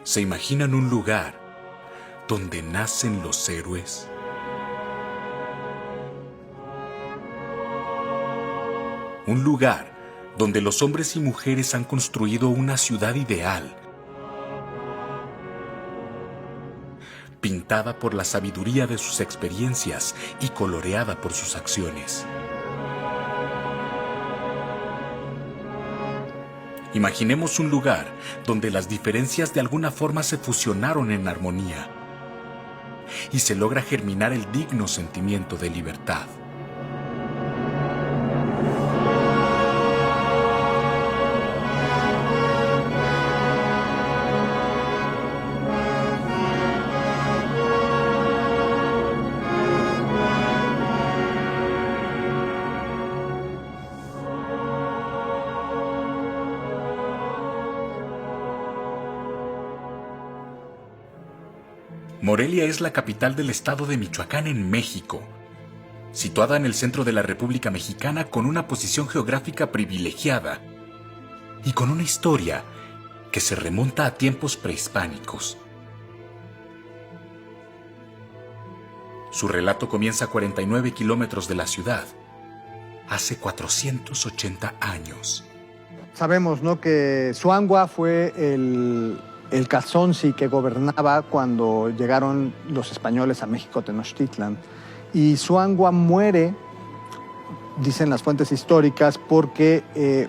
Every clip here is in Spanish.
¿Se imaginan un lugar donde nacen los héroes? Un lugar donde los hombres y mujeres han construido una ciudad ideal, pintada por la sabiduría de sus experiencias y coloreada por sus acciones. Imaginemos un lugar donde las diferencias de alguna forma se fusionaron en armonía y se logra germinar el digno sentimiento de libertad. Morelia es la capital del estado de Michoacán en México, situada en el centro de la República Mexicana con una posición geográfica privilegiada y con una historia que se remonta a tiempos prehispánicos. Su relato comienza a 49 kilómetros de la ciudad, hace 480 años. Sabemos, ¿no?, que Zuangua fue el Calzonsi que gobernaba cuando llegaron los españoles a México Tenochtitlan. Y Zuangua muere, dicen las fuentes históricas, porque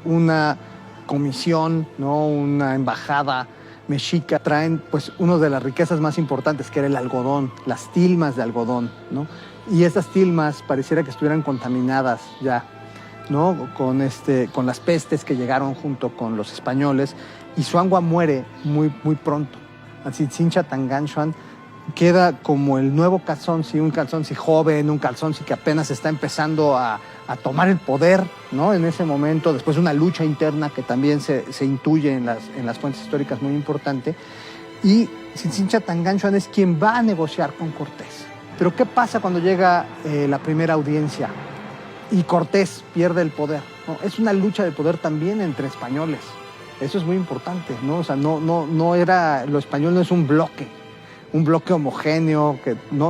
una comisión, ¿no?, una embajada mexica traen pues una de las riquezas más importantes, que era el algodón, las tilmas de algodón, ¿no? Y esas tilmas pareciera que estuvieran contaminadas ya, ¿no?, con las pestes que llegaron junto con los españoles, y Zuangua muere muy pronto. Antzintzin Tanganchuan queda como el nuevo Calzonsi, un Calzonsi joven, un Calzonsi que apenas está empezando a tomar el poder, ¿no?, en ese momento, después de una lucha interna que también se intuye en las fuentes históricas muy importante. Y Antzintzin Tanganchuan es quien va a negociar con Cortés. Pero ¿qué pasa cuando llega la primera audiencia y Cortés pierde el poder, ¿no? Es una lucha de poder también entre españoles. Eso es muy importante, ¿no? O sea, no era, lo español no es un bloque homogéneo,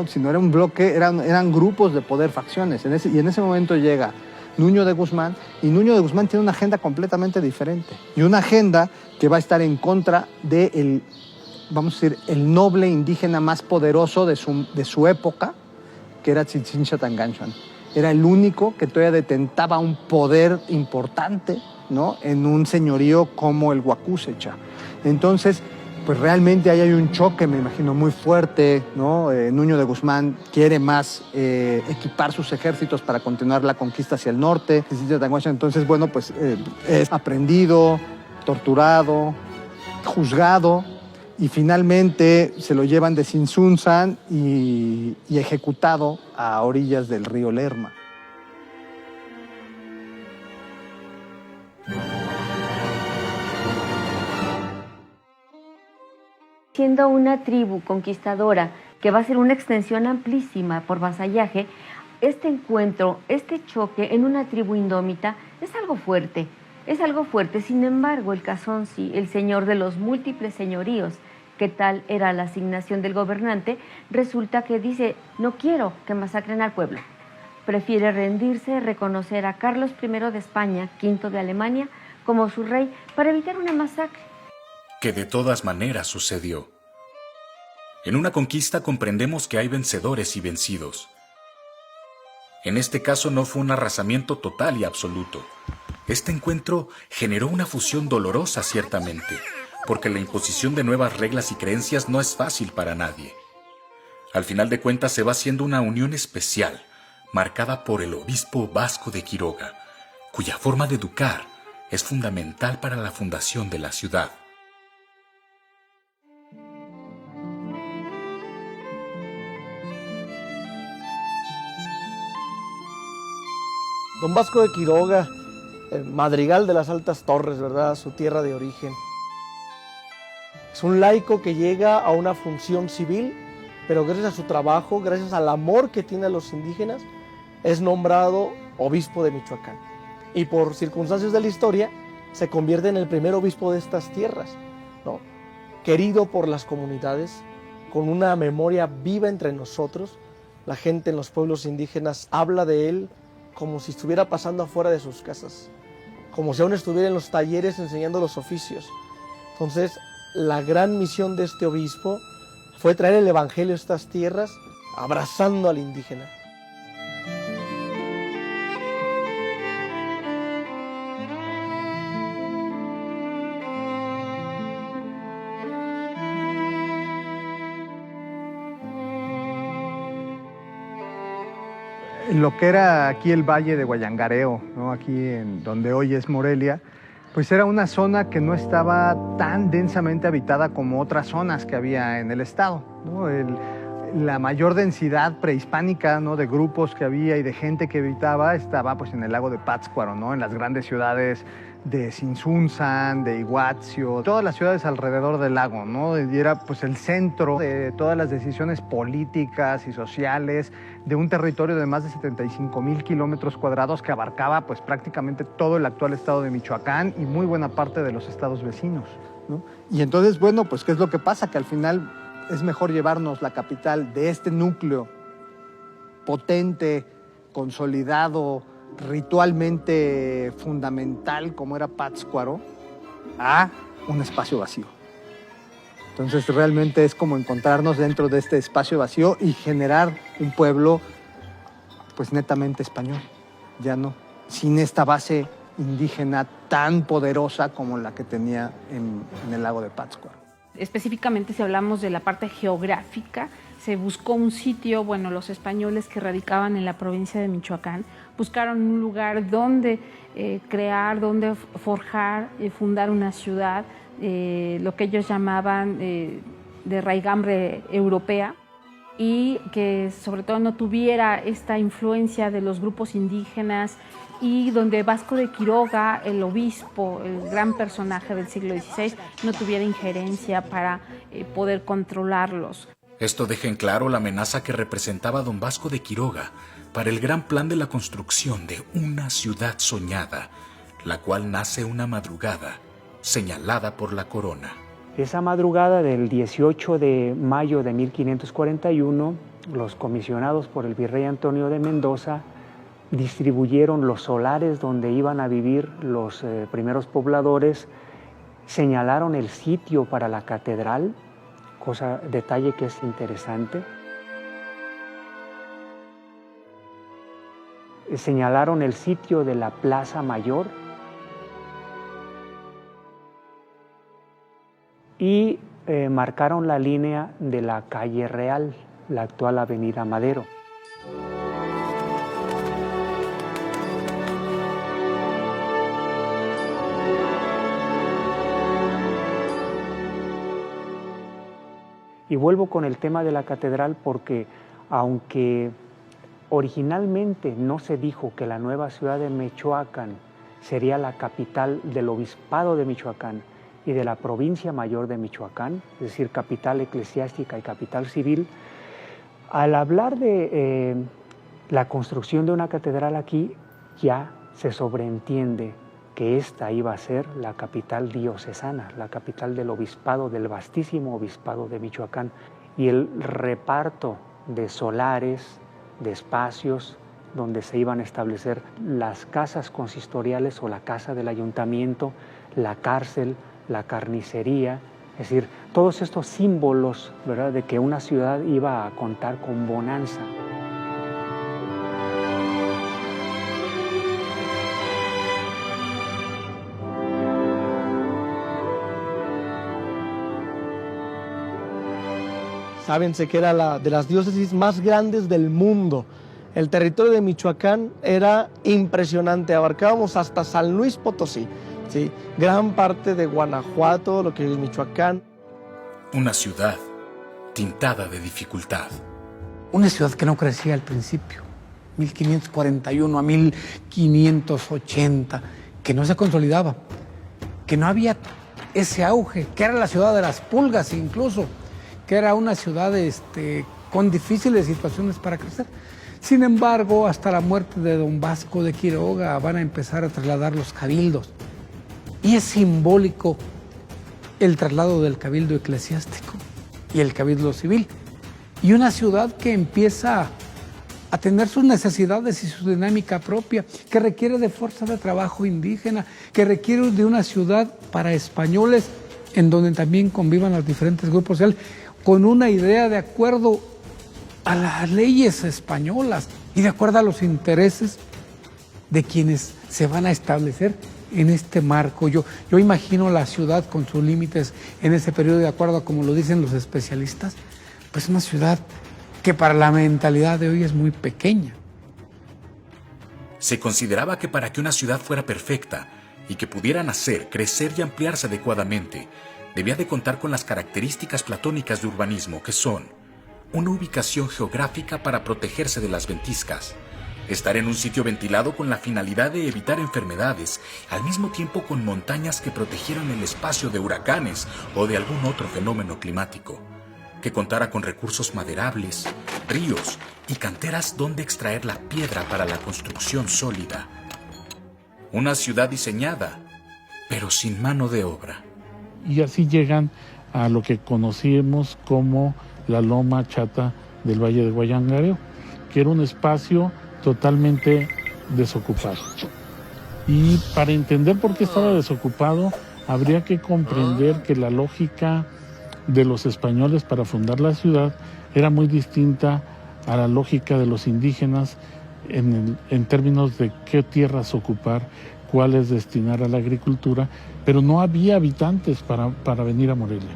sino era un bloque, eran grupos de poder, facciones. Y en ese momento llega Nuño de Guzmán, y Nuño de Guzmán tiene una agenda completamente diferente. Y una agenda que va a estar en contra de vamos a decir, el noble indígena más poderoso de su época, que era Antzintzin Tanganchuan. Era el único que todavía detentaba un poder importante, ¿no?, en un señorío como el Huacúsecha. Entonces, pues realmente ahí hay un choque, me imagino, muy fuerte, ¿no? Nuño de Guzmán quiere más equipar sus ejércitos para continuar la conquista hacia el norte. Entonces, bueno, pues es aprendido, torturado, juzgado, y finalmente se lo llevan de Tzintzuntzan y ejecutado a orillas del río Lerma. Siendo una tribu conquistadora que va a ser una extensión amplísima por vasallaje, este encuentro, este choque en una tribu indómita es algo fuerte. Sin embargo, el Calzonsi, el señor de los múltiples señoríos, que tal era la asignación del gobernante, resulta que dice: no quiero que masacren al pueblo. Prefiere rendirse, reconocer a Carlos I de España, V de Alemania, como su rey para evitar una masacre. Que de todas maneras sucedió. En una conquista comprendemos que hay vencedores y vencidos. En este caso no fue un arrasamiento total y absoluto. Este encuentro generó una fusión dolorosa, ciertamente, porque la imposición de nuevas reglas y creencias no es fácil para nadie. Al final de cuentas se va haciendo una unión especial, marcada por el obispo Vasco de Quiroga, cuya forma de educar es fundamental para la fundación de la ciudad. Don Vasco de Quiroga, el madrigal de las Altas Torres, ¿verdad?, su tierra de origen. Es un laico que llega a una función civil, pero gracias a su trabajo, gracias al amor que tiene a los indígenas, es nombrado obispo de Michoacán. Y por circunstancias de la historia, se convierte en el primer obispo de estas tierras, ¿no?, querido por las comunidades, con una memoria viva entre nosotros. La gente en los pueblos indígenas habla de él como si estuviera pasando afuera de sus casas, como si aún estuviera en los talleres enseñando los oficios. Entonces, la gran misión de este obispo fue traer el evangelio a estas tierras, abrazando al indígena. En lo que era aquí el Valle de Guayangareo, ¿no? Aquí en donde hoy es Morelia, pues era una zona que no estaba tan densamente habitada como otras zonas que había en el estado, ¿no? La mayor densidad prehispánica, ¿no?, de grupos que había y de gente que habitaba estaba pues en el lago de Pátzcuaro, ¿no?, en las grandes ciudades de Tzintzuntzan, de Iguazio, todas las ciudades alrededor del lago, ¿no? Y era pues el centro de todas las decisiones políticas y sociales de un territorio de más de 75,000 kilómetros cuadrados que abarcaba pues prácticamente todo el actual estado de Michoacán y muy buena parte de los estados vecinos, ¿no? Y entonces, bueno, pues ¿qué es lo que pasa? Que al final es mejor llevarnos la capital de este núcleo potente, consolidado, ritualmente fundamental como era Pátzcuaro, a un espacio vacío. Entonces realmente es como encontrarnos dentro de este espacio vacío y generar un pueblo pues netamente español, ya no, sin esta base indígena tan poderosa como la que tenía en el lago de Pátzcuaro. Específicamente, si hablamos de la parte geográfica, se buscó un sitio, bueno, los españoles que radicaban en la provincia de Michoacán buscaron un lugar donde crear, donde forjar, fundar una ciudad, lo que ellos llamaban de raigambre europea, y que sobre todo no tuviera esta influencia de los grupos indígenas, y donde Vasco de Quiroga, el obispo, el gran personaje del siglo XVI, no tuviera injerencia para poder controlarlos. Esto deja en claro la amenaza que representaba don Vasco de Quiroga para el gran plan de la construcción de una ciudad soñada, la cual nace una madrugada señalada por la corona. Esa madrugada del 18 de mayo de 1541, los comisionados por el virrey Antonio de Mendoza distribuyeron los solares donde iban a vivir los primeros pobladores, señalaron el sitio para la catedral, detalle que es interesante. Señalaron el sitio de la Plaza Mayor y marcaron la línea de la Calle Real, la actual Avenida Madero. Y vuelvo con el tema de la catedral porque, aunque originalmente no se dijo que la nueva ciudad de Michoacán sería la capital del obispado de Michoacán y de la provincia mayor de Michoacán, es decir, capital eclesiástica y capital civil, al hablar de la construcción de una catedral aquí, ya se sobreentiende que esta iba a ser la capital diocesana, la capital del obispado, del vastísimo obispado de Michoacán. Y el reparto de solares, de espacios donde se iban a establecer las casas consistoriales o la casa del ayuntamiento, la cárcel, la carnicería, es decir, todos estos símbolos, ¿verdad?, de que una ciudad iba a contar con bonanza. Sábense que era de las diócesis más grandes del mundo. El territorio de Michoacán era impresionante, abarcábamos hasta San Luis Potosí, ¿sí? Gran parte de Guanajuato, lo que es Michoacán. Una ciudad tintada de dificultad. Una ciudad que no crecía al principio, 1541 a 1580, que no se consolidaba, que no había ese auge, que era la ciudad de las pulgas incluso, que era una ciudad con difíciles situaciones para crecer. Sin embargo, hasta la muerte de don Vasco de Quiroga van a empezar a trasladar los cabildos. Y es simbólico el traslado del cabildo eclesiástico y el cabildo civil. Y una ciudad que empieza a tener sus necesidades y su dinámica propia, que requiere de fuerza de trabajo indígena, que requiere de una ciudad para españoles en donde también convivan los diferentes grupos sociales, con una idea de acuerdo a las leyes españolas y de acuerdo a los intereses de quienes se van a establecer en este marco. Yo imagino la ciudad con sus límites en ese periodo, de acuerdo a como lo dicen los especialistas, pues una ciudad que para la mentalidad de hoy es muy pequeña. Se consideraba que para que una ciudad fuera perfecta y que pudiera nacer, crecer y ampliarse adecuadamente, debía de contar con las características platónicas de urbanismo, que son una ubicación geográfica para protegerse de las ventiscas, estar en un sitio ventilado con la finalidad de evitar enfermedades, al mismo tiempo con montañas que protegieran el espacio de huracanes o de algún otro fenómeno climático, que contara con recursos maderables, ríos y canteras donde extraer la piedra para la construcción sólida. Una ciudad diseñada, pero sin mano de obra. Y así llegan a lo que conocimos como la Loma Chata del Valle de Guayangareo, que era un espacio totalmente desocupado. Y para entender por qué estaba desocupado, habría que comprender que la lógica de los españoles para fundar la ciudad era muy distinta a la lógica de los indígenas en términos de qué tierras ocupar, cuáles destinar a la agricultura, pero no había habitantes para venir a Morelia.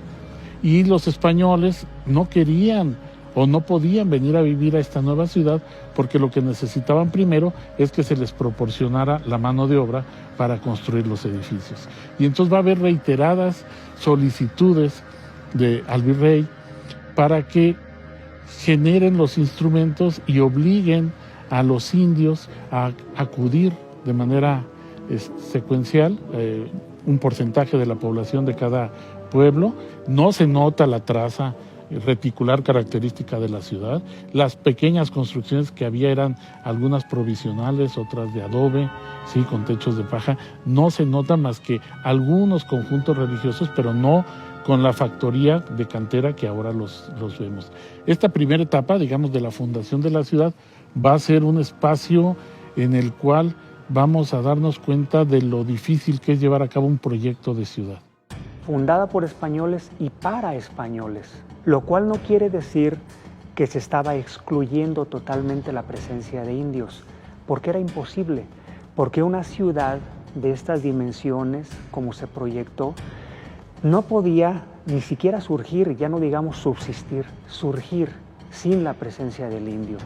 Y los españoles no querían o no podían venir a vivir a esta nueva ciudad porque lo que necesitaban primero es que se les proporcionara la mano de obra para construir los edificios. Y entonces va a haber reiteradas solicitudes al virrey para que generen los instrumentos y obliguen a los indios a acudir de manera secuencial, un porcentaje de la población de cada pueblo. No se nota la traza reticular característica de la ciudad. Las pequeñas construcciones que había eran algunas provisionales, otras de adobe, sí, con techos de paja. No se nota más que algunos conjuntos religiosos, pero no con la factoría de cantera que ahora los vemos. Esta primera etapa, digamos, de la fundación de la ciudad va a ser un espacio en el cual vamos a darnos cuenta de lo difícil que es llevar a cabo un proyecto de ciudad. Fundada por españoles y para españoles, lo cual no quiere decir que se estaba excluyendo totalmente la presencia de indios, porque era imposible, porque una ciudad de estas dimensiones, como se proyectó, no podía ni siquiera surgir, ya no digamos subsistir, surgir sin la presencia del indio.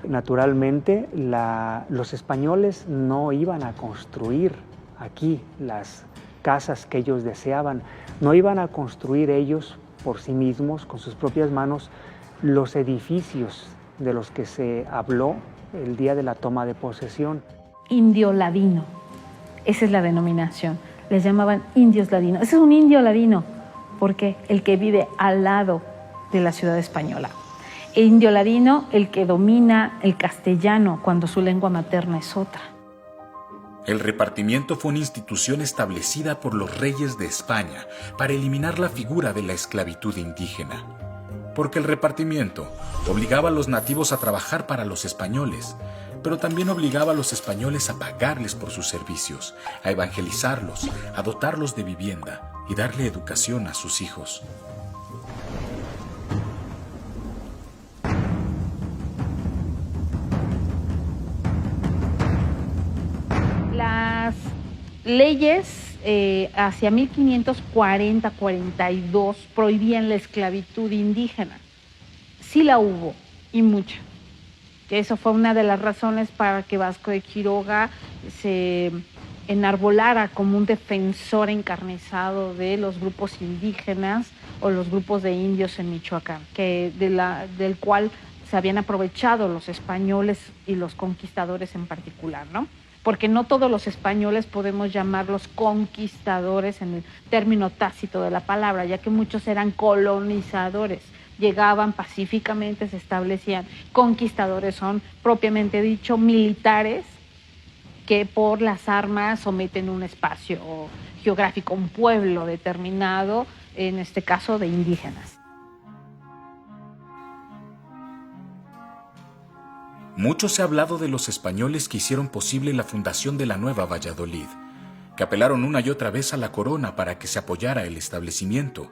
Naturalmente, los españoles no iban a construir aquí las casas que ellos deseaban, no iban a construir ellos por sí mismos, con sus propias manos, los edificios de los que se habló el día de la toma de posesión. Indio ladino, esa es la denominación, les llamaban indios ladinos. Ese es un indio ladino, porque el que vive al lado de la ciudad española. El indio ladino, el que domina el castellano cuando su lengua materna es otra. El repartimiento fue una institución establecida por los reyes de España para eliminar la figura de la esclavitud indígena. Porque el repartimiento obligaba a los nativos a trabajar para los españoles, pero también obligaba a los españoles a pagarles por sus servicios, a evangelizarlos, a dotarlos de vivienda y darle educación a sus hijos. Las leyes hacia 1540-42 prohibían la esclavitud indígena. Sí la hubo, y mucha. Eso fue una de las razones para que Vasco de Quiroga se enarbolara como un defensor encarnizado de los grupos indígenas o los grupos de indios en Michoacán, del cual se habían aprovechado los españoles y los conquistadores en particular, ¿no? Porque no todos los españoles podemos llamarlos conquistadores en el término tácito de la palabra, ya que muchos eran colonizadores. Llegaban pacíficamente, se establecían. Conquistadores son, propiamente dicho, militares que por las armas someten un espacio geográfico, un pueblo determinado, en este caso de indígenas. Mucho se ha hablado de los españoles que hicieron posible la fundación de la Nueva Valladolid, que apelaron una y otra vez a la corona para que se apoyara el establecimiento.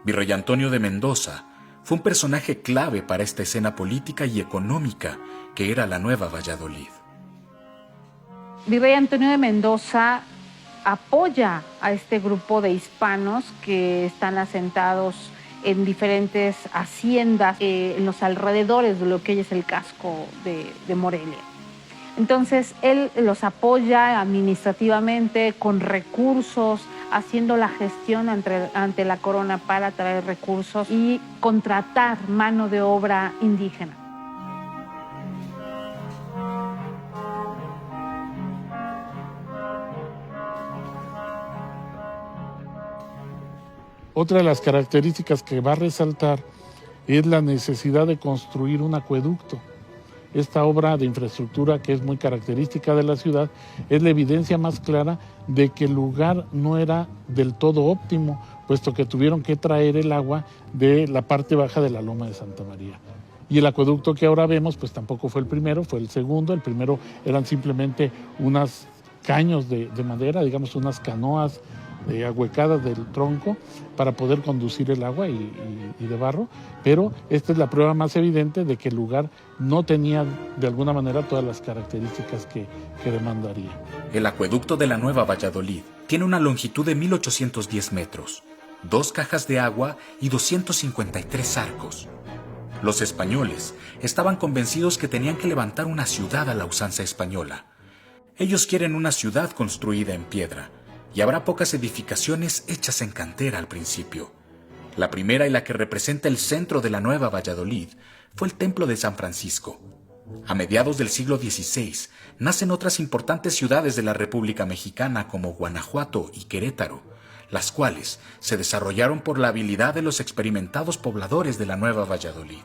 Virrey Antonio de Mendoza fue un personaje clave para esta escena política y económica que era la Nueva Valladolid. Virrey Antonio de Mendoza apoya a este grupo de hispanos que están asentados en diferentes haciendas en los alrededores de lo que hoy es el casco de Morelia. Entonces, él los apoya administrativamente, con recursos, haciendo la gestión ante la corona para traer recursos y contratar mano de obra indígena. Otra de las características que va a resaltar es la necesidad de construir un acueducto. Esta obra de infraestructura, que es muy característica de la ciudad, es la evidencia más clara de que el lugar no era del todo óptimo, puesto que tuvieron que traer el agua de la parte baja de la Loma de Santa María. Y el acueducto que ahora vemos, pues tampoco fue el primero, fue el segundo. El primero eran simplemente unos caños de madera, digamos unas canoas ahuecadas del tronco para poder conducir el agua y de barro, pero esta es la prueba más evidente de que el lugar no tenía de alguna manera todas las características que demandaría. El acueducto de la Nueva Valladolid tiene una longitud de 1810 metros, 2 cajas de agua y 253 arcos. Los españoles estaban convencidos que tenían que levantar una ciudad a la usanza española. Ellos quieren una ciudad construida en piedra, y habrá pocas edificaciones hechas en cantera al principio. La primera y la que representa el centro de la Nueva Valladolid fue el Templo de San Francisco. A mediados del siglo XVI nacen otras importantes ciudades de la República Mexicana como Guanajuato y Querétaro, las cuales se desarrollaron por la habilidad de los experimentados pobladores de la Nueva Valladolid.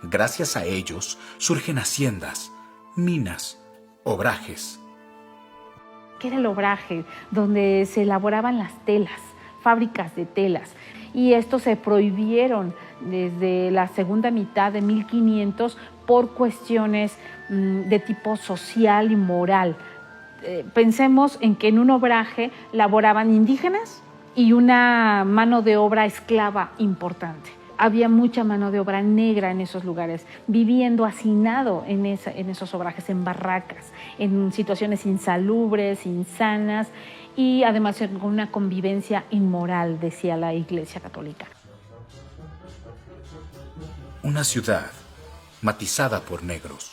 Gracias a ellos surgen haciendas, minas, obrajes. Que era el obraje, donde se elaboraban las telas, fábricas de telas. Y estos se prohibieron desde la segunda mitad de 1500 por cuestiones de tipo social y moral. Pensemos en que en un obraje laboraban indígenas y una mano de obra esclava importante. Había mucha mano de obra negra en esos lugares, viviendo hacinado en esos obrajes, en barracas, en situaciones insalubres, insanas y además con una convivencia inmoral, decía la Iglesia Católica. Una ciudad matizada por negros.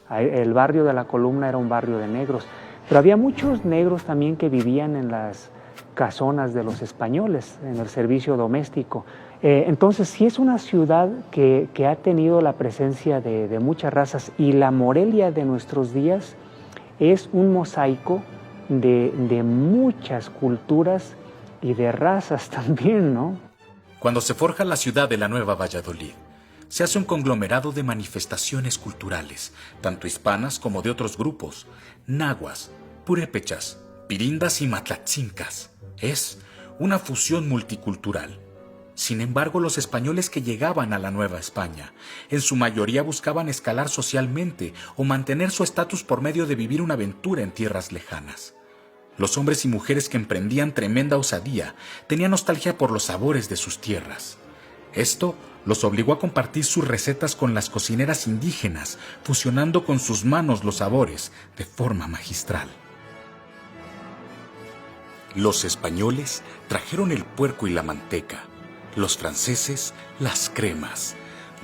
El barrio de La Columna era un barrio de negros, pero había muchos negros también que vivían en las casonas de los españoles, en el servicio doméstico. Entonces, sí es una ciudad que ha tenido la presencia de muchas razas, y la Morelia de nuestros días es un mosaico de muchas culturas y de razas también, ¿no? Cuando se forja la ciudad de la Nueva Valladolid, se hace un conglomerado de manifestaciones culturales, tanto hispanas como de otros grupos, nahuas, purépechas, pirindas y matlatzincas. Es una fusión multicultural. Sin embargo, los españoles que llegaban a la Nueva España, en su mayoría buscaban escalar socialmente o mantener su estatus por medio de vivir una aventura en tierras lejanas. Los hombres y mujeres que emprendían tremenda osadía tenían nostalgia por los sabores de sus tierras. Esto los obligó a compartir sus recetas con las cocineras indígenas, fusionando con sus manos los sabores de forma magistral. Los españoles trajeron el puerco y la manteca, los franceses las cremas,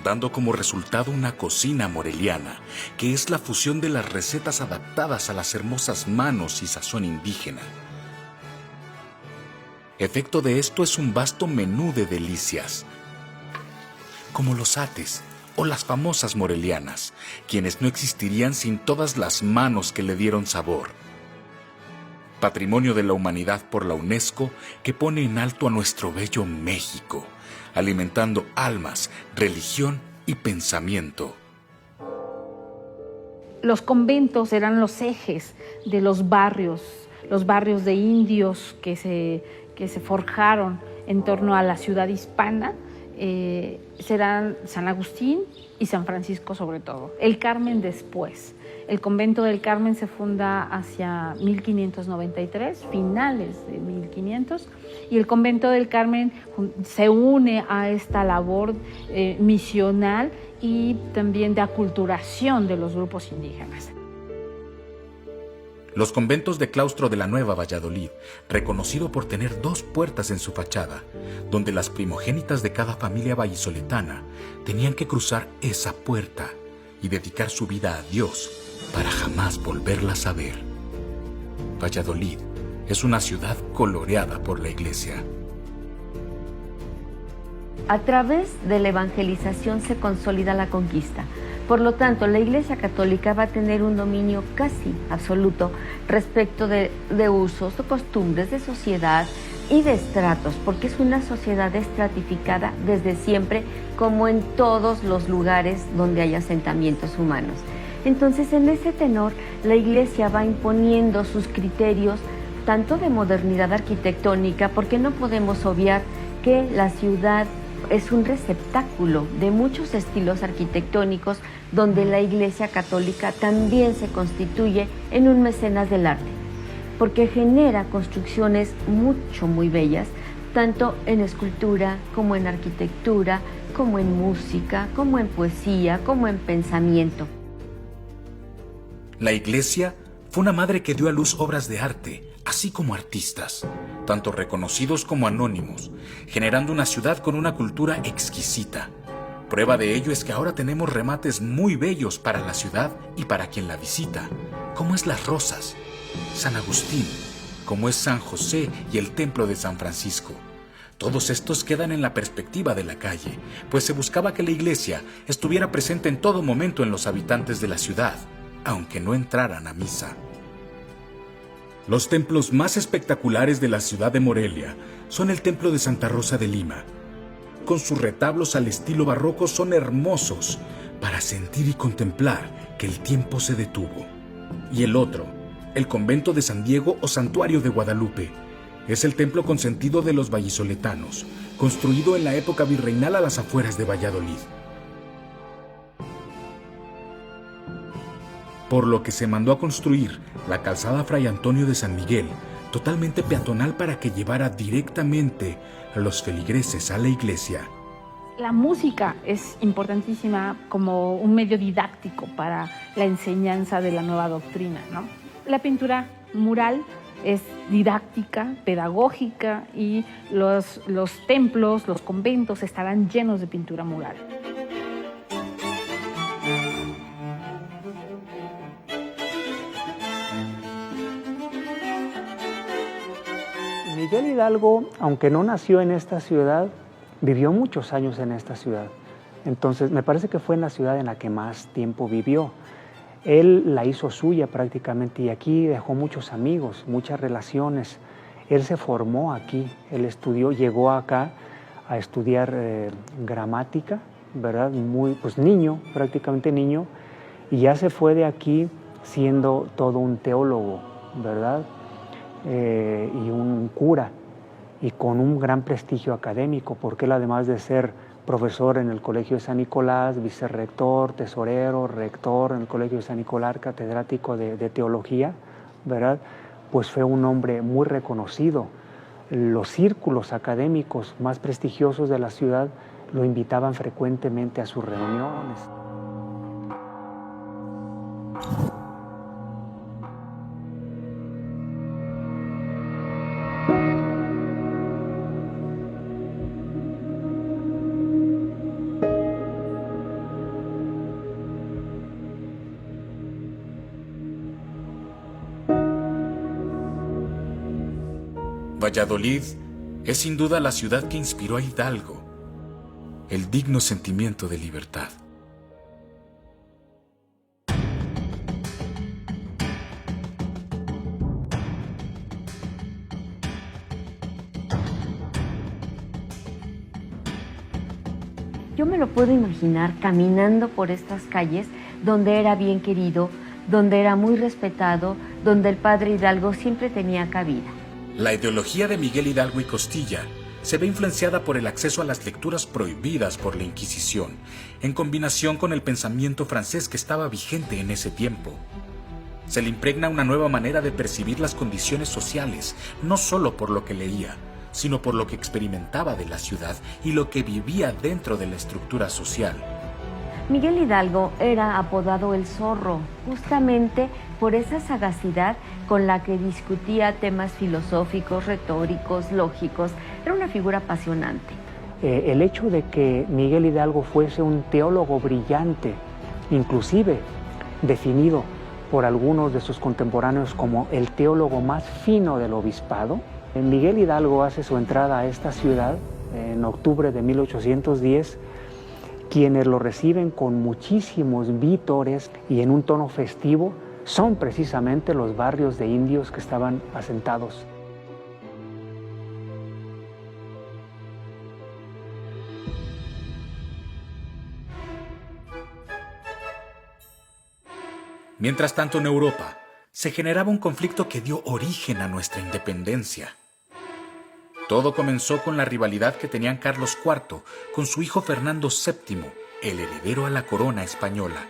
dando como resultado una cocina moreliana, que es la fusión de las recetas adaptadas a las hermosas manos y sazón indígena. Efecto de esto es un vasto menú de delicias, como los ates o las famosas morelianas, quienes no existirían sin todas las manos que le dieron sabor. Patrimonio de la Humanidad por la UNESCO, que pone en alto a nuestro bello México, alimentando almas, religión y pensamiento. Los conventos eran los ejes de los barrios de indios que se forjaron en torno a la ciudad hispana. Serán San Agustín y San Francisco sobre todo. El Carmen después. El convento del Carmen se funda hacia 1593, finales de 1500, y el convento del Carmen se une a esta labor misional y también de aculturación de los grupos indígenas. Los conventos de claustro de la Nueva Valladolid, reconocido por tener 2 puertas en su fachada, donde las primogénitas de cada familia vallisoletana tenían que cruzar esa puerta y dedicar su vida a Dios para jamás volverlas a ver. Valladolid es una ciudad coloreada por la Iglesia. A través de la evangelización se consolida la conquista. Por lo tanto, la Iglesia Católica va a tener un dominio casi absoluto respecto de usos, de costumbres, de sociedad y de estratos, porque es una sociedad estratificada desde siempre, como en todos los lugares donde hay asentamientos humanos. Entonces, en ese tenor, la Iglesia va imponiendo sus criterios, tanto de modernidad arquitectónica, porque no podemos obviar que la ciudad es un receptáculo de muchos estilos arquitectónicos donde la Iglesia Católica también se constituye en un mecenas del arte, porque genera construcciones muy bellas, tanto en escultura como en arquitectura, como en música, como en poesía, como en pensamiento. La Iglesia fue una madre que dio a luz obras de arte, así como artistas, tanto reconocidos como anónimos, generando una ciudad con una cultura exquisita. Prueba de ello es que ahora tenemos remates muy bellos para la ciudad y para quien la visita, como es Las Rosas, San Agustín, como es San José y el Templo de San Francisco. Todos estos quedan en la perspectiva de la calle, pues se buscaba que la iglesia estuviera presente en todo momento en los habitantes de la ciudad, aunque no entraran a misa. Los templos más espectaculares de la ciudad de Morelia son el Templo de Santa Rosa de Lima. Con sus retablos al estilo barroco son hermosos para sentir y contemplar que el tiempo se detuvo. Y el otro, el Convento de San Diego o Santuario de Guadalupe, es el templo consentido de los vallisoletanos, construido en la época virreinal a las afueras de Valladolid. Por lo que se mandó a construir la calzada Fray Antonio de San Miguel, totalmente peatonal para que llevara directamente a los feligreses a la iglesia. La música es importantísima como un medio didáctico para la enseñanza de la nueva doctrina, ¿no? La pintura mural es didáctica, pedagógica y los templos, los conventos estarán llenos de pintura mural. Miguel Hidalgo, aunque no nació en esta ciudad, vivió muchos años en esta ciudad. Entonces, me parece que fue en la ciudad en la que más tiempo vivió. Él la hizo suya prácticamente y aquí dejó muchos amigos, muchas relaciones. Él se formó aquí, él estudió, llegó acá a estudiar gramática, ¿verdad? Muy, pues niño, prácticamente niño, y ya se fue de aquí siendo todo un teólogo, ¿verdad? Y un cura, y con un gran prestigio académico, porque él, además de ser profesor en el Colegio de San Nicolás, vicerrector, tesorero, rector en el Colegio de San Nicolás, catedrático de teología, ¿verdad? Pues fue un hombre muy reconocido. Los círculos académicos más prestigiosos de la ciudad lo invitaban frecuentemente a sus reuniones. Valladolid es sin duda la ciudad que inspiró a Hidalgo el digno sentimiento de libertad. Yo me lo puedo imaginar caminando por estas calles donde era bien querido donde era muy respetado, donde el padre Hidalgo siempre tenía cabida. La ideología de Miguel Hidalgo y Costilla se ve influenciada por el acceso a las lecturas prohibidas por la Inquisición, en combinación con el pensamiento francés que estaba vigente en ese tiempo. Se le impregna una nueva manera de percibir las condiciones sociales, no solo por lo que leía, sino por lo que experimentaba de la ciudad y lo que vivía dentro de la estructura social. Miguel Hidalgo era apodado el Zorro, justamente por esa sagacidad con la que discutía temas filosóficos, retóricos, lógicos. Era una figura apasionante. El hecho de que Miguel Hidalgo fuese un teólogo brillante, inclusive definido por algunos de sus contemporáneos como el teólogo más fino del obispado, Miguel Hidalgo hace su entrada a esta ciudad en octubre de 1810, quienes lo reciben con muchísimos vítores y en un tono festivo son precisamente los barrios de indios que estaban asentados. Mientras tanto, en Europa, se generaba un conflicto que dio origen a nuestra independencia. Todo comenzó con la rivalidad que tenían Carlos IV con su hijo Fernando VII, el heredero a la corona española.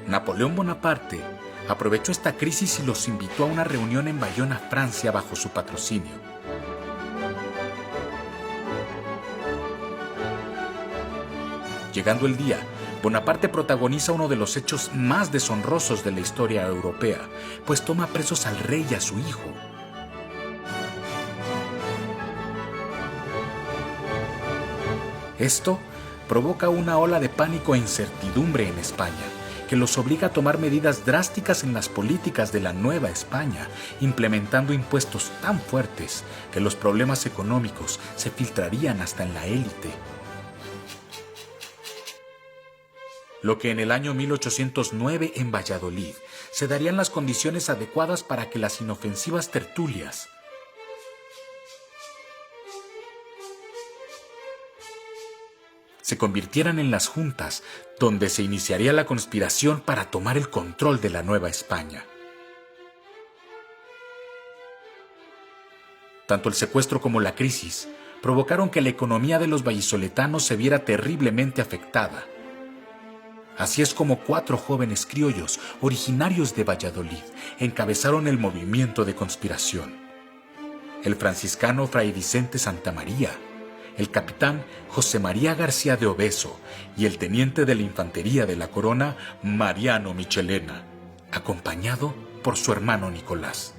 Napoleón Bonaparte aprovechó esta crisis y los invitó a una reunión en Bayona, Francia, bajo su patrocinio. Llegando el día, Bonaparte protagoniza uno de los hechos más deshonrosos de la historia europea, pues toma presos al rey y a su hijo. Esto provoca una ola de pánico e incertidumbre en España, que los obliga a tomar medidas drásticas en las políticas de la Nueva España, implementando impuestos tan fuertes que los problemas económicos se filtrarían hasta en la élite. Lo que en el año 1809 en Valladolid se darían las condiciones adecuadas para que las inofensivas tertulias se convirtieran en las juntas donde se iniciaría la conspiración para tomar el control de la Nueva España. Tanto el secuestro como la crisis provocaron que la economía de los vallisoletanos se viera terriblemente afectada. Así es como 4 jóvenes criollos, originarios de Valladolid, encabezaron el movimiento de conspiración. El franciscano Fray Vicente Santamaría, el capitán José María García de Obeso y el teniente de la infantería de la corona, Mariano Michelena, acompañado por su hermano Nicolás.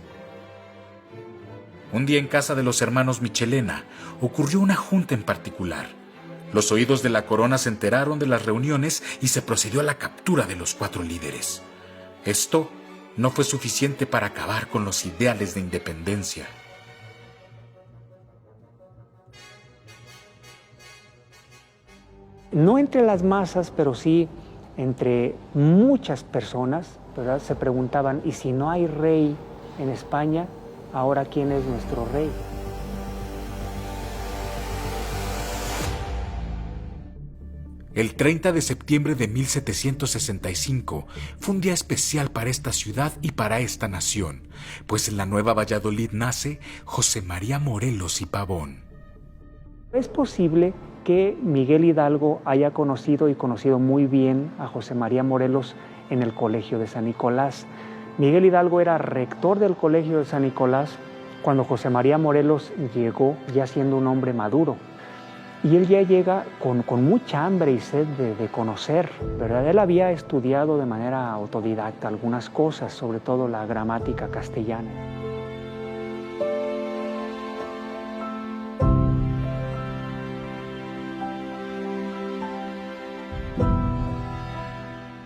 Un día en casa de los hermanos Michelena ocurrió una junta en particular. Los oídos de la corona se enteraron de las reuniones y se procedió a la captura de los 4 líderes. Esto no fue suficiente para acabar con los ideales de independencia. No entre las masas, pero sí entre muchas personas, ¿verdad? Se preguntaban, ¿y si no hay rey en España, ahora quién es nuestro rey? El 30 de septiembre de 1765 fue un día especial para esta ciudad y para esta nación, pues en la Nueva Valladolid nace José María Morelos y Pavón. Es posible que Miguel Hidalgo haya conocido muy bien a José María Morelos en el Colegio de San Nicolás. Miguel Hidalgo era rector del Colegio de San Nicolás cuando José María Morelos llegó ya siendo un hombre maduro. Y él ya llega con mucha hambre y sed de conocer, ¿verdad? Él había estudiado de manera autodidacta algunas cosas, sobre todo la gramática castellana.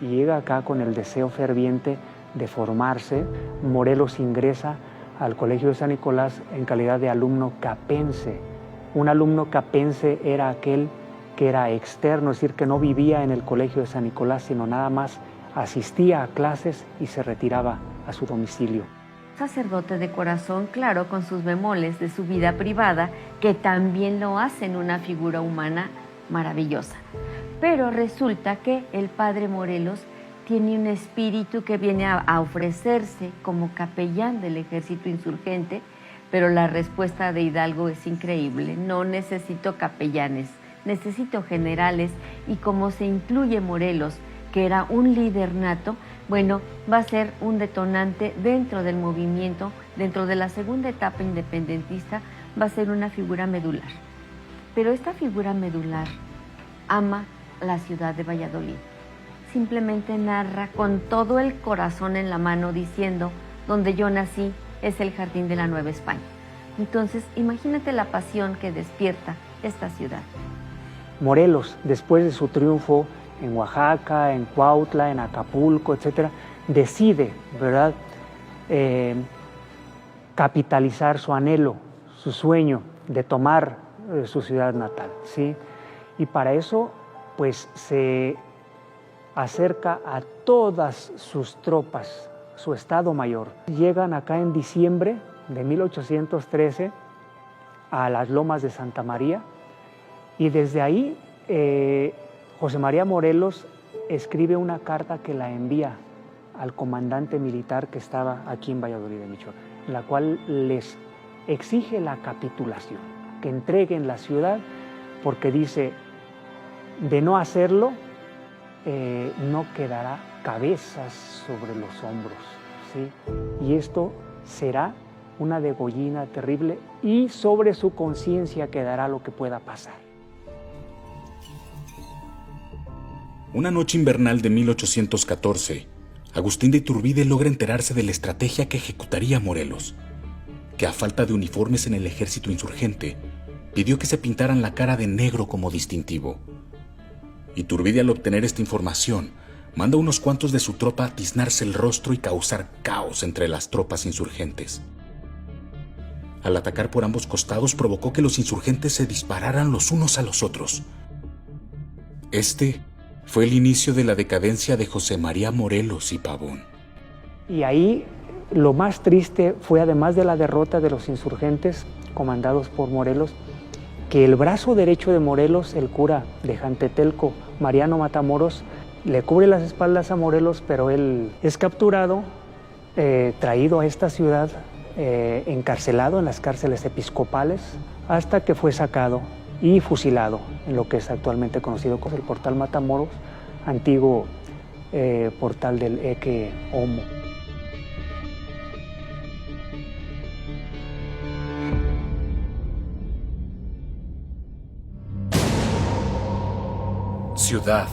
Y llega acá con el deseo ferviente de formarse. Morelos ingresa al Colegio de San Nicolás en calidad de alumno capense. Un alumno capense era aquel que era externo, es decir, que no vivía en el Colegio de San Nicolás, sino nada más asistía a clases y se retiraba a su domicilio. Sacerdote de corazón, claro, con sus bemoles de su vida privada, que también lo hacen una figura humana maravillosa. Pero resulta que el padre Morelos tiene un espíritu que viene a ofrecerse como capellán del ejército insurgente, pero la respuesta de Hidalgo es increíble. No necesito capellanes, necesito generales, y como se incluye Morelos, que era un líder nato, bueno, va a ser un detonante dentro del movimiento, dentro de la segunda etapa independentista, va a ser una figura medular. Pero esta figura medular ama la ciudad de Valladolid. Simplemente narra con todo el corazón en la mano diciendo, donde yo nací es el jardín de la Nueva España. Entonces, imagínate la pasión que despierta esta ciudad. Morelos, después de su triunfo en Oaxaca, en Cuautla, en Acapulco, etc., decide, ¿verdad?, capitalizar su anhelo, su sueño de tomar su ciudad natal, ¿sí? Y para eso, pues, se acerca a todas sus tropas, su Estado Mayor. Llegan acá en diciembre de 1813 a las Lomas de Santa María, y desde ahí José María Morelos escribe una carta que la envía al comandante militar que estaba aquí en Valladolid de Michoacán, en la cual les exige la capitulación, que entreguen la ciudad, porque dice, de no hacerlo, no quedará cabezas sobre los hombros, ¿sí? Y esto será una degollina terrible, y sobre su conciencia quedará lo que pueda pasar. Una noche invernal de 1814, Agustín de Iturbide logra enterarse de la estrategia que ejecutaría Morelos, que a falta de uniformes en el ejército insurgente, pidió que se pintaran la cara de negro como distintivo. Iturbide, al obtener esta información, manda a unos cuantos de su tropa a tiznarse el rostro y causar caos entre las tropas insurgentes. Al atacar por ambos costados, provocó que los insurgentes se dispararan los unos a los otros. Este fue el inicio de la decadencia de José María Morelos y Pavón. Y ahí lo más triste fue, además de la derrota de los insurgentes comandados por Morelos, que el brazo derecho de Morelos, el cura de Jantetelco, Mariano Matamoros, le cubre las espaldas a Morelos, pero él es capturado, traído a esta ciudad, encarcelado en las cárceles episcopales, hasta que fue sacado y fusilado en lo que es actualmente conocido como el Portal Matamoros, antiguo portal del Eque Homo. Ciudad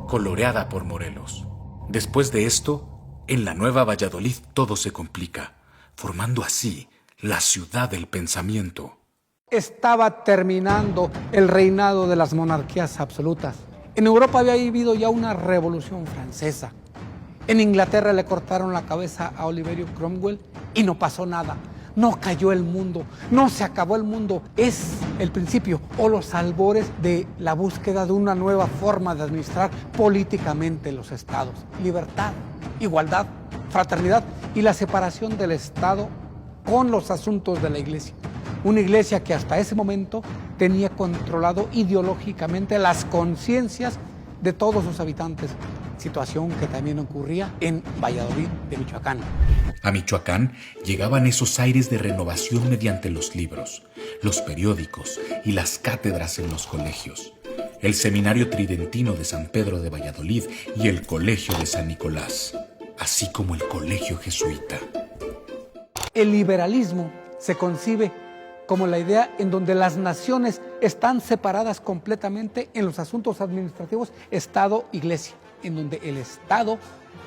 coloreada por Morelos. Después de esto, en la Nueva Valladolid todo se complica, formando así la ciudad del pensamiento. Estaba terminando el reinado de las monarquías absolutas. En Europa había vivido ya una revolución francesa. En Inglaterra le cortaron la cabeza a Oliverio Cromwell y no pasó nada. No cayó el mundo, no se acabó el mundo. Es el principio o los albores de la búsqueda de una nueva forma de administrar políticamente los estados. Libertad, igualdad, fraternidad y la separación del Estado con los asuntos de la Iglesia. Una iglesia que hasta ese momento tenía controlado ideológicamente las conciencias de todos sus habitantes, situación que también ocurría en Valladolid de Michoacán. A Michoacán llegaban esos aires de renovación mediante los libros, los periódicos y las cátedras en los colegios, el Seminario Tridentino de San Pedro de Valladolid y el Colegio de San Nicolás, así como el Colegio Jesuita. El liberalismo se concibe como la idea en donde las naciones están separadas completamente en los asuntos administrativos Estado-Iglesia, en donde el Estado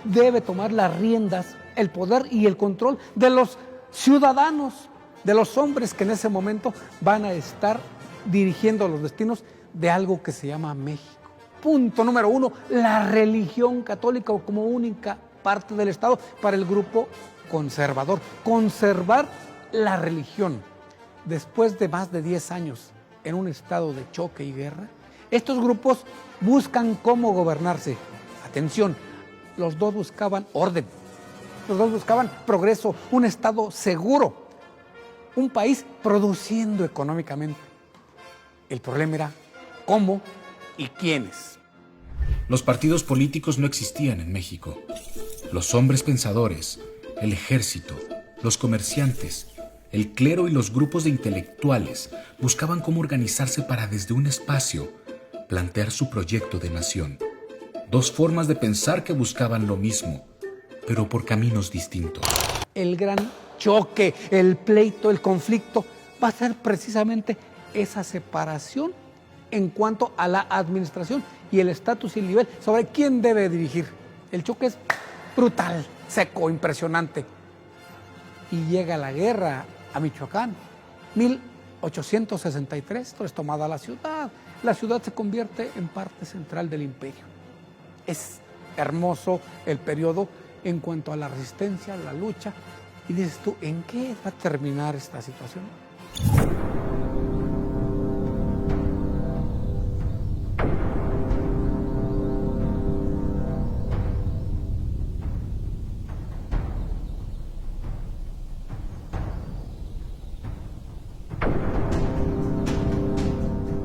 debe tomar las riendas, el poder y el control de los ciudadanos, de los hombres que en ese momento van a estar dirigiendo los destinos de algo que se llama México. Punto número 1, la religión católica como única parte del Estado para el grupo conservador. Conservar la religión. Después de más de 10 años en un estado de choque y guerra, estos grupos buscan cómo gobernarse. Atención, los dos buscaban orden, los dos buscaban progreso, un estado seguro, un país produciendo económicamente. El problema era cómo y quiénes. Los partidos políticos no existían en México. Los hombres pensadores, el ejército, los comerciantes, el clero y los grupos de intelectuales buscaban cómo organizarse para desde un espacio plantear su proyecto de nación. Dos formas de pensar que buscaban lo mismo, pero por caminos distintos. El gran choque, el pleito, el conflicto va a ser precisamente esa separación en cuanto a la administración y el estatus y el nivel sobre quién debe dirigir. El choque es brutal, seco, impresionante. Y llega la guerra a Michoacán, 1863, entonces tomada la ciudad se convierte en parte central del imperio. Es hermoso el periodo en cuanto a la resistencia, la lucha, y dices tú, ¿en qué va a terminar esta situación?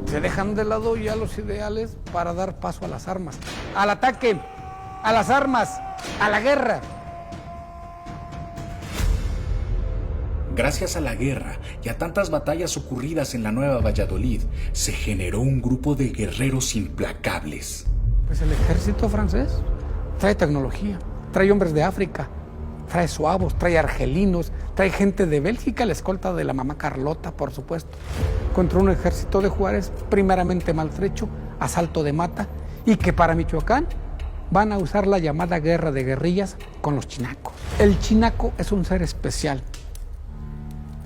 Se dejan de lado ya los ideales para dar paso a las armas, al ataque, a las armas, a la guerra. Gracias a la guerra y a tantas batallas ocurridas en la Nueva Valladolid, se generó un grupo de guerreros implacables. Pues el ejército francés trae tecnología, trae hombres de África, trae suavos, trae argelinos, trae gente de Bélgica, la escolta de la mamá Carlota, por supuesto, contra un ejército de Juárez primeramente maltrecho, asalto de mata, y que para Michoacán van a usar la llamada guerra de guerrillas con los chinacos. El chinaco es un ser especial.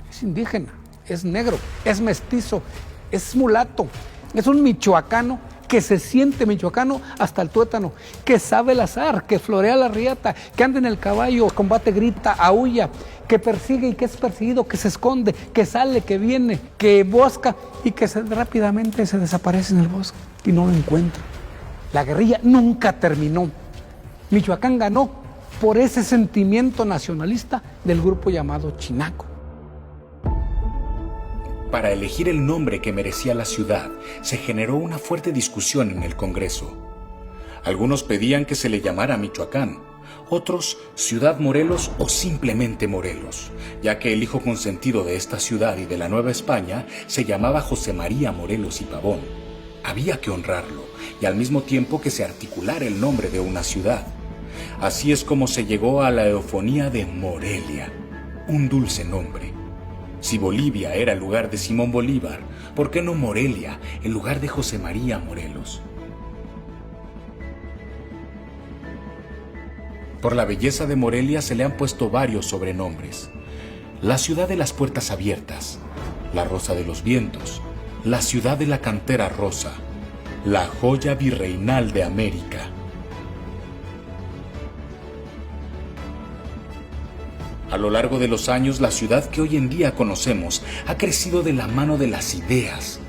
Es indígena, es negro, es mestizo, es mulato, es un michoacano que se siente michoacano hasta el tuétano, que sabe el azar, que florea la riata, que anda en el caballo, combate, grita, aúlla, que persigue y que es perseguido, que se esconde, que sale, que viene, que busca y que rápidamente se desaparece en el bosque y no lo encuentra. La guerrilla nunca terminó. Michoacán ganó por ese sentimiento nacionalista del grupo llamado chinaco. Para elegir el nombre que merecía la ciudad, se generó una fuerte discusión en el Congreso. Algunos pedían que se le llamara Michoacán, otros Ciudad Morelos o simplemente Morelos, ya que el hijo consentido de esta ciudad y de la Nueva España se llamaba José María Morelos y Pavón. Había que honrarlo y al mismo tiempo que se articulara el nombre de una ciudad. Así es como se llegó a la eufonía de Morelia, un dulce nombre. Si Bolivia era el lugar de Simón Bolívar, ¿por qué no Morelia, el lugar de José María Morelos? Por la belleza de Morelia se le han puesto varios sobrenombres. La ciudad de las puertas abiertas, la rosa de los vientos, la ciudad de la cantera rosa, la joya virreinal de América. A lo largo de los años, la ciudad que hoy en día conocemos ha crecido de la mano de las ideas,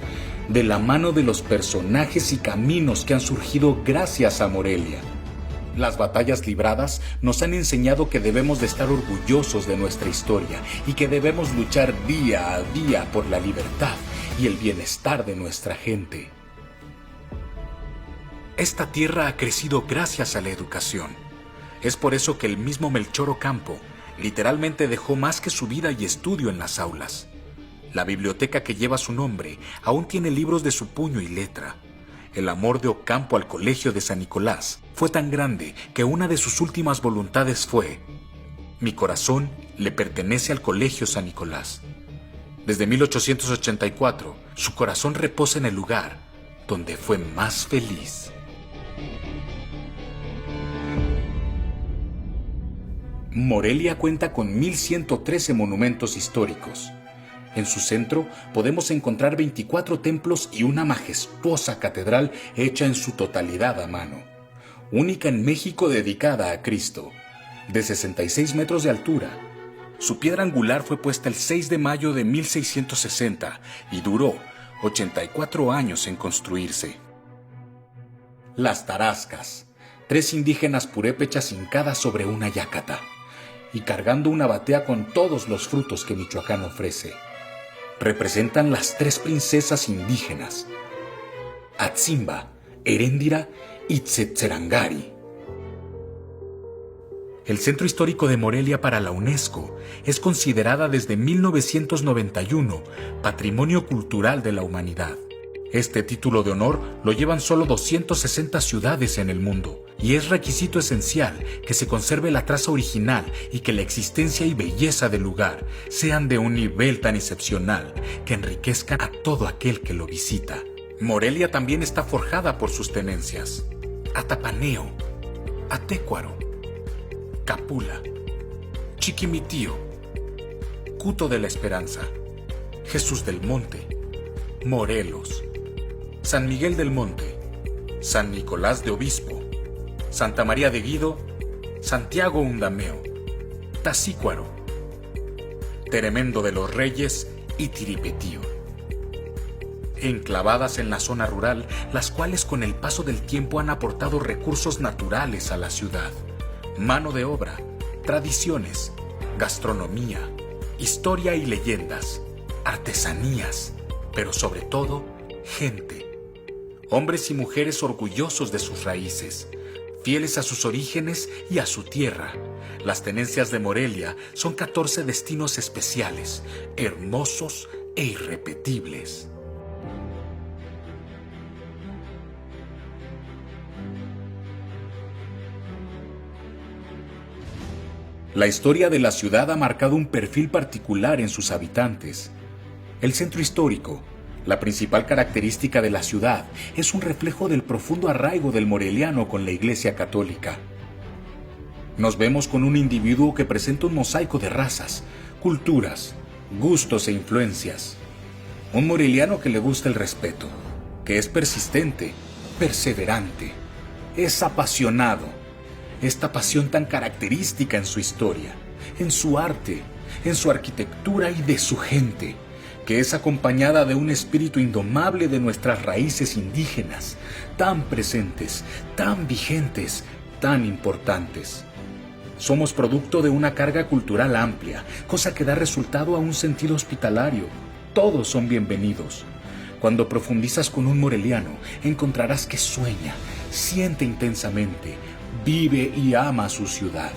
de la mano de los personajes y caminos que han surgido gracias a Morelia. Las batallas libradas nos han enseñado que debemos de estar orgullosos de nuestra historia y que debemos luchar día a día por la libertad y el bienestar de nuestra gente. Esta tierra ha crecido gracias a la educación. Es por eso que el mismo Melchor Ocampo literalmente dejó más que su vida y estudio en las aulas. La biblioteca que lleva su nombre aún tiene libros de su puño y letra. El amor de Ocampo al Colegio de San Nicolás fue tan grande que una de sus últimas voluntades fue: mi corazón le pertenece al Colegio San Nicolás. Desde 1884, su corazón reposa en el lugar donde fue más feliz. Morelia cuenta con 1,113 monumentos históricos. En su centro podemos encontrar 24 templos y una majestuosa catedral hecha en su totalidad a mano, única en México dedicada a Cristo, de 66 metros de altura. Su piedra angular fue puesta el 6 de mayo de 1660 y duró 84 años en construirse. Las tarascas, 3 indígenas purépechas hincadas sobre una yacata y cargando una batea con todos los frutos que Michoacán ofrece. Representan las 3 princesas indígenas, Atzimba, Heréndira Itzetzerangari. El Centro Histórico de Morelia para la UNESCO es considerada desde 1991 Patrimonio Cultural de la Humanidad. Este título de honor lo llevan solo 260 ciudades en el mundo, y es requisito esencial que se conserve la traza original y que la existencia y belleza del lugar sean de un nivel tan excepcional que enriquezcan a todo aquel que lo visita. Morelia también está forjada por sus tenencias: Atapaneo, Atécuaro, Capula, Chiquimitío, Cuto de la Esperanza, Jesús del Monte, Morelos, San Miguel del Monte, San Nicolás de Obispo, Santa María de Guido, Santiago Undameo, Tacícuaro, Tremendo de los Reyes y Tiripetío. Enclavadas en la zona rural, las cuales con el paso del tiempo han aportado recursos naturales a la ciudad: mano de obra, tradiciones, gastronomía, historia y leyendas, artesanías, pero sobre todo, gente. Hombres y mujeres orgullosos de sus raíces, fieles a sus orígenes y a su tierra. Las tenencias de Morelia son 14 destinos especiales, hermosos e irrepetibles. La historia de la ciudad ha marcado un perfil particular en sus habitantes. El centro histórico, la principal característica de la ciudad, es un reflejo del profundo arraigo del moreliano con la Iglesia Católica. Nos vemos con un individuo que presenta un mosaico de razas, culturas, gustos e influencias. Un moreliano que le gusta el respeto, que es persistente, perseverante, es apasionado. Esta pasión tan característica en su historia, en su arte, en su arquitectura y de su gente, que es acompañada de un espíritu indomable de nuestras raíces indígenas, tan presentes, tan vigentes, tan importantes. Somos producto de una carga cultural amplia, cosa que da resultado a un sentido hospitalario. Todos son bienvenidos. Cuando profundizas con un moreliano, encontrarás que sueña, siente intensamente, vive y ama su ciudad.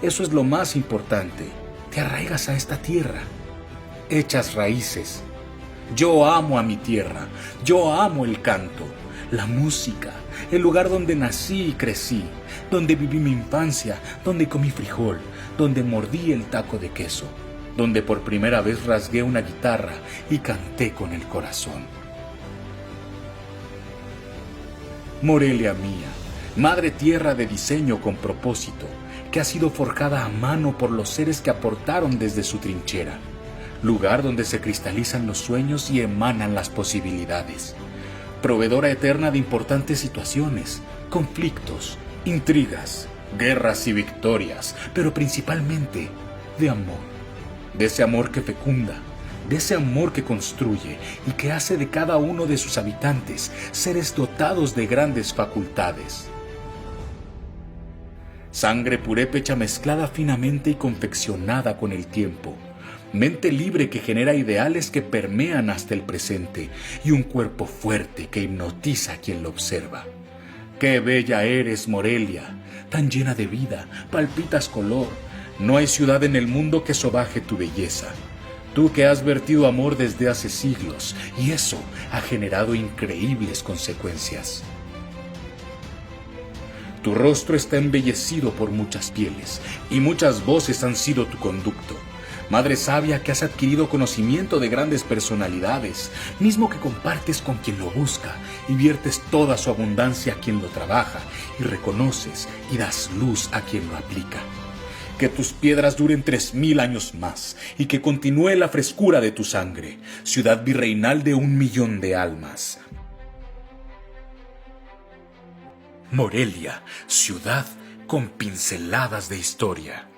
Eso es lo más importante. Te arraigas a esta tierra. Echas raíces. Yo amo a mi tierra. Yo amo el canto, la música, el lugar donde nací y crecí, donde viví mi infancia, donde comí frijol, donde mordí el taco de queso, donde por primera vez rasgué una guitarra y canté con el corazón. Morelia mía, madre tierra de diseño con propósito, que ha sido forjada a mano por los seres que aportaron desde su trinchera, lugar donde se cristalizan los sueños y emanan las posibilidades, proveedora eterna de importantes situaciones, conflictos, intrigas, guerras y victorias, pero principalmente de amor, de ese amor que fecunda, de ese amor que construye y que hace de cada uno de sus habitantes seres dotados de grandes facultades. Sangre purépecha mezclada finamente y confeccionada con el tiempo, mente libre que genera ideales que permean hasta el presente y un cuerpo fuerte que hipnotiza a quien lo observa. ¡Qué bella eres, Morelia! Tan llena de vida, palpitas color. No hay ciudad en el mundo que sobaje tu belleza. Tú que has vertido amor desde hace siglos, y eso ha generado increíbles consecuencias. Tu rostro está embellecido por muchas pieles, y muchas voces han sido tu conducto. Madre sabia que has adquirido conocimiento de grandes personalidades, mismo que compartes con quien lo busca, y viertes toda su abundancia a quien lo trabaja, y reconoces y das luz a quien lo aplica. Que tus piedras duren 3000 años más, y que continúe la frescura de tu sangre, ciudad virreinal de 1.000.000 de almas. Morelia, ciudad con pinceladas de historia.